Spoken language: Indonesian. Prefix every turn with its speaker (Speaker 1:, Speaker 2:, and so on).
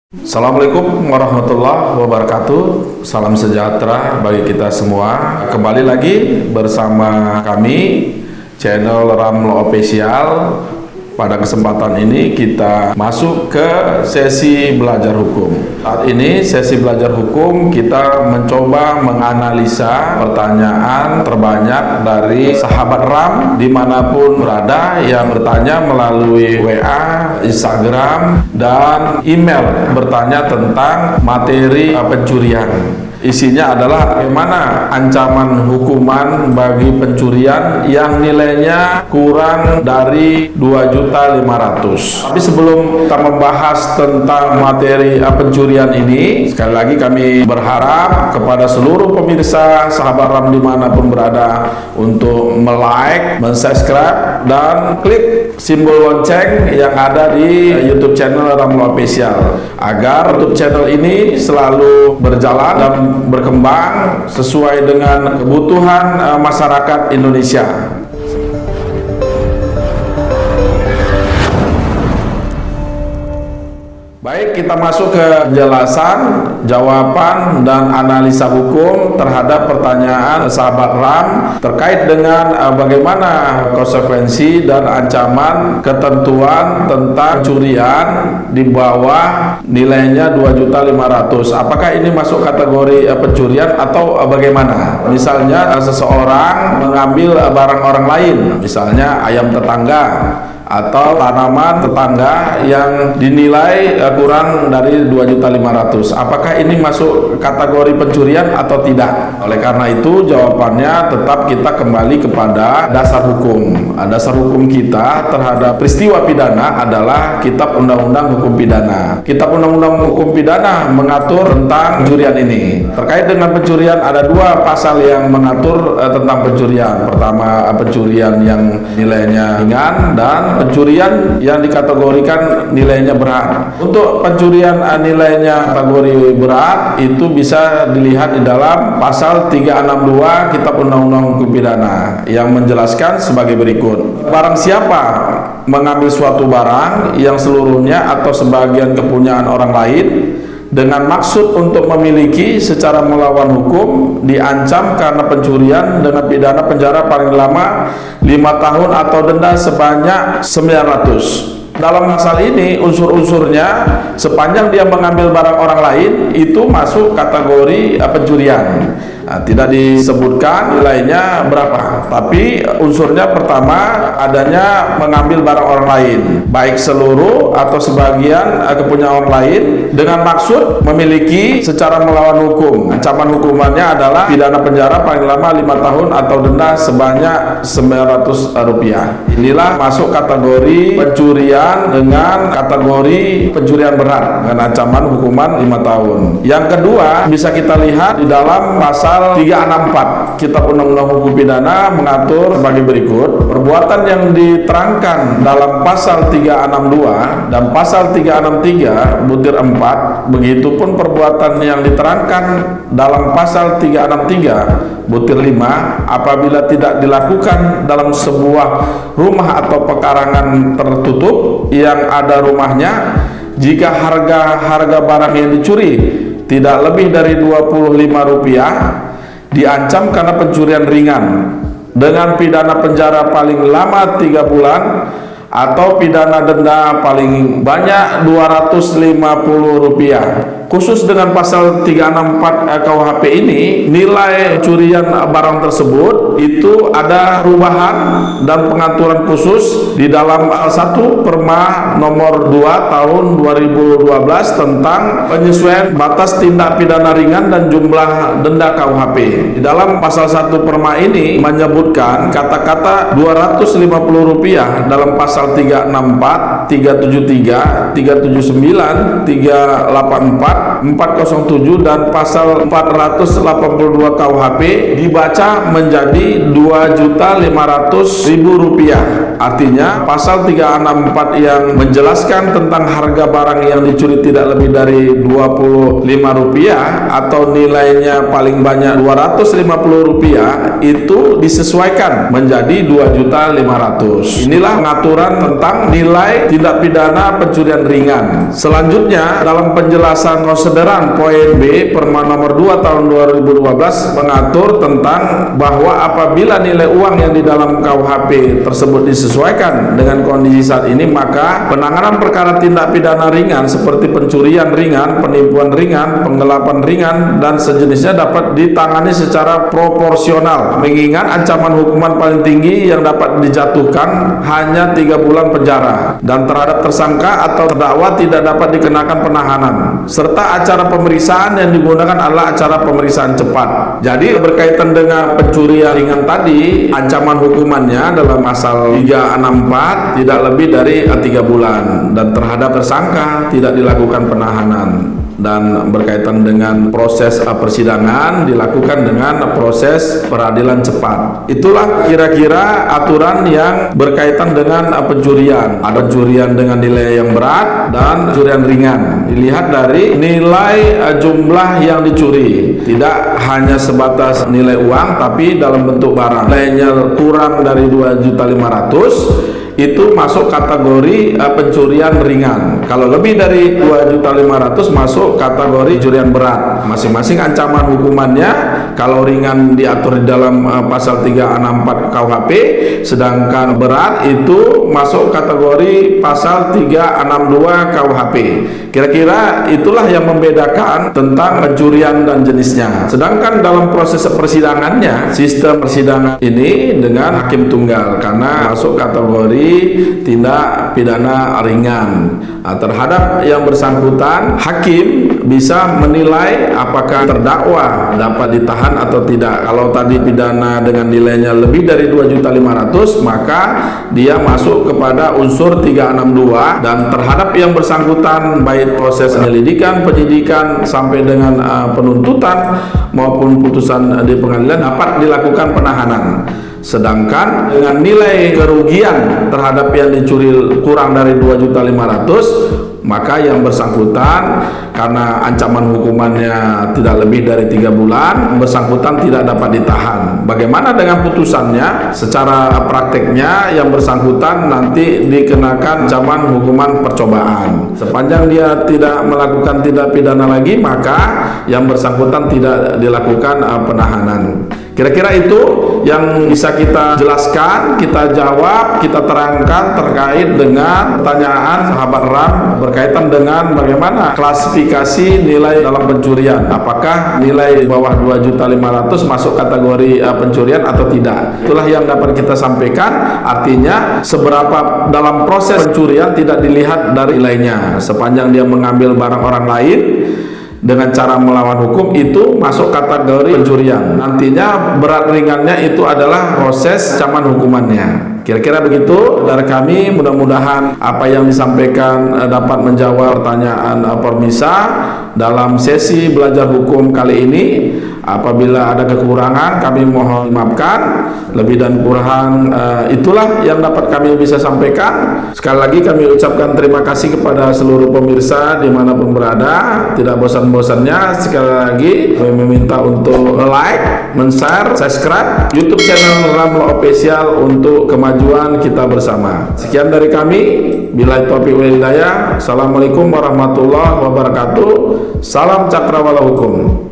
Speaker 1: Assalamualaikum warahmatullahi wabarakatuh. Salam sejahtera bagi kita semua. Kembali lagi bersama kami channel Ramlo Official. Pada kesempatan ini kita masuk ke sesi belajar hukum. Saat ini sesi belajar hukum kita mencoba menganalisa pertanyaan terbanyak dari sahabat Ram dimanapun berada yang bertanya melalui WA, Instagram, dan email bertanya tentang materi pencurian. Isinya adalah bagaimana ancaman hukuman bagi pencurian yang nilainya kurang dari 2.500.000. Tapi sebelum kita membahas tentang materi pencurian ini, sekali lagi kami berharap kepada seluruh pemirsa sahabat Ram dimanapun berada untuk like, subscribe, dan klik simbol lonceng yang ada di YouTube channel Ramlo Official agar YouTube channel ini selalu berjalan dan berkembang sesuai dengan kebutuhan masyarakat Indonesia. Baik, kita masuk ke penjelasan, jawaban, dan analisa hukum terhadap pertanyaan sahabat Ram terkait dengan bagaimana konsekuensi dan ancaman ketentuan tentang pencurian di bawah nilainya 2.500.000. Apakah ini masuk kategori pencurian atau bagaimana? Misalnya seseorang mengambil barang orang lain, misalnya ayam tetangga atau tanaman tetangga yang dinilai kurang dari 2.500.000. Apakah ini masuk kategori pencurian atau tidak? Oleh karena itu jawabannya tetap kita kembali kepada dasar hukum. Dasar hukum kita terhadap peristiwa pidana adalah Kitab Undang-Undang Hukum Pidana. Kitab Undang-Undang Hukum Pidana mengatur tentang pencurian ini. Terkait dengan pencurian ada dua pasal yang mengatur tentang pencurian. Pertama, pencurian yang nilainya ringan, dan pencurian yang dikategorikan nilainya berat. Untuk pencurian nilainya kategori berat itu bisa dilihat di dalam pasal 362 Kitab Undang-Undang Hukum Pidana yang menjelaskan sebagai berikut. Barang siapa mengambil suatu barang yang seluruhnya atau sebagian kepunyaan orang lain dengan maksud untuk memiliki secara melawan hukum diancam karena pencurian dengan pidana penjara paling lama 5 tahun atau denda sebanyak 900. Dalam pasal ini unsur-unsurnya sepanjang dia mengambil barang orang lain itu masuk kategori pencurian. Tidak disebutkan nilainya berapa, tapi unsurnya pertama adanya mengambil barang orang lain, baik seluruh atau sebagian kepunyaan orang lain dengan maksud memiliki secara melawan hukum. Ancaman hukumannya adalah pidana penjara paling lama 5 tahun atau denda sebanyak 900 rupiah. Inilah masuk kategori pencurian dengan kategori pencurian berat dengan ancaman hukuman 5 tahun. Yang kedua bisa kita lihat di dalam pasal 364 Kitab Undang-Undang Hukum Pidana mengatur sebagai berikut. Perbuatan yang diterangkan dalam pasal 362 dan pasal 363 butir 4, begitupun perbuatan yang diterangkan dalam pasal 363 butir 5 apabila tidak dilakukan dalam sebuah rumah atau pekarangan tertutup yang ada rumahnya, jika harga barang yang dicuri tidak lebih dari Rp25, diancam karena pencurian ringan dengan pidana penjara paling lama 3 bulan atau pidana denda paling banyak Rp250. Khusus dengan pasal 364 KUHP ini, nilai curian barang tersebut itu ada perubahan dan pengaturan khusus di dalam 1 Perma nomor 2 tahun 2012 tentang penyesuaian batas tindak pidana ringan dan jumlah denda KUHP. Di dalam pasal 1 Perma ini menyebutkan kata-kata Rp250 dalam pasal 364, 373, 379, 384, 407 dan pasal 482 KUHP dibaca menjadi Rp2.500.000. Artinya pasal 364 yang menjelaskan tentang harga barang yang dicuri tidak lebih dari Rp25 atau nilainya paling banyak Rp250 itu disesuaikan menjadi Rp2.500.000. Inilah pengaturan tentang nilai tindak pidana pencurian ringan. Selanjutnya dalam penjelasan konsideran poin B Perma nomor 2 tahun 2012 mengatur tentang bahwa apabila nilai uang yang di dalam KUHP tersebut disesuaikan dengan kondisi saat ini, maka penanganan perkara tindak pidana ringan seperti pencurian ringan, penipuan ringan, penggelapan ringan dan sejenisnya dapat ditangani secara proporsional, mengingat ancaman hukuman paling tinggi yang dapat dijatuhkan hanya 3 bulan penjara dan terhadap tersangka atau terdakwa tidak dapat dikenakan penahanan, serta acara pemeriksaan yang digunakan adalah acara pemeriksaan cepat. Jadi berkaitan dengan pencurian ringan tadi, ancaman hukumannya dalam pasal 364 tidak lebih dari 3 bulan dan terhadap tersangka tidak dilakukan penahanan. Dan berkaitan dengan proses persidangan dilakukan dengan proses peradilan cepat. Itulah kira-kira aturan yang berkaitan dengan pencurian. Ada pencurian dengan nilai yang berat dan pencurian ringan. Dilihat dari nilai jumlah yang dicuri, tidak hanya sebatas nilai uang tapi dalam bentuk barang. Nilainya kurang dari Rp2.500.000 itu masuk kategori pencurian ringan. Kalau lebih dari Rp2.500.000 masuk kategori pencurian berat. Masing-masing ancaman hukumannya, kalau ringan diatur di dalam pasal 364 KUHP, sedangkan berat itu masuk kategori pasal 362 KUHP. Kira-kira itulah yang membedakan tentang pencurian dan jenisnya. Sedangkan dalam proses persidangannya, sistem persidangan ini dengan hakim tunggal karena masuk kategori tindak pidana ringan. Terhadap yang bersangkutan, hakim bisa menilai apakah terdakwa dapat ditahan atau tidak. Kalau tadi pidana dengan nilainya lebih dari Rp2.500.000, maka dia masuk kepada unsur 362, dan terhadap yang bersangkutan baik proses penyelidikan, penyidikan sampai dengan penuntutan maupun putusan di pengadilan dapat dilakukan penahanan. Sedangkan dengan nilai kerugian terhadap yang dicuri kurang dari Rp2.500.000, maka yang bersangkutan karena ancaman hukumannya tidak lebih dari 3 bulan, bersangkutan tidak dapat ditahan. Bagaimana dengan putusannya? Secara prakteknya yang bersangkutan nanti dikenakan ancaman hukuman percobaan. Sepanjang dia tidak melakukan tindak pidana lagi, maka yang bersangkutan tidak dilakukan penahanan. Kira-kira itu yang bisa kita jelaskan, kita jawab, kita terangkan terkait dengan pertanyaan sahabat RAM berkaitan dengan bagaimana klasifikasi nilai dalam pencurian. Apakah nilai bawah Rp2.500.000 masuk kategori pencurian atau tidak? Itulah yang dapat kita sampaikan. Artinya seberapa dalam proses pencurian tidak dilihat dari nilainya. Sepanjang dia mengambil barang orang lain dengan cara melawan hukum, itu masuk kategori pencurian. Nantinya berat ringannya itu adalah proses ancaman hukumannya. Kira-kira begitu dari kami. Mudah-mudahan apa yang disampaikan dapat menjawab pertanyaan pemirsa dalam sesi belajar hukum kali ini. Apabila ada kekurangan, kami mohon dimaafkan. Lebih dan kurang itulah yang dapat kami bisa sampaikan. Sekali lagi kami ucapkan terima kasih kepada seluruh pemirsa dimanapun berada. Tidak bosan-bosannya sekali lagi kami meminta untuk like, share, subscribe YouTube channel Ramlo Official untuk kemajuan kita bersama. Sekian dari kami. Billahi taufiq wal hidayah. Assalamualaikum warahmatullahi wabarakatuh. Salam cakrawala hukum.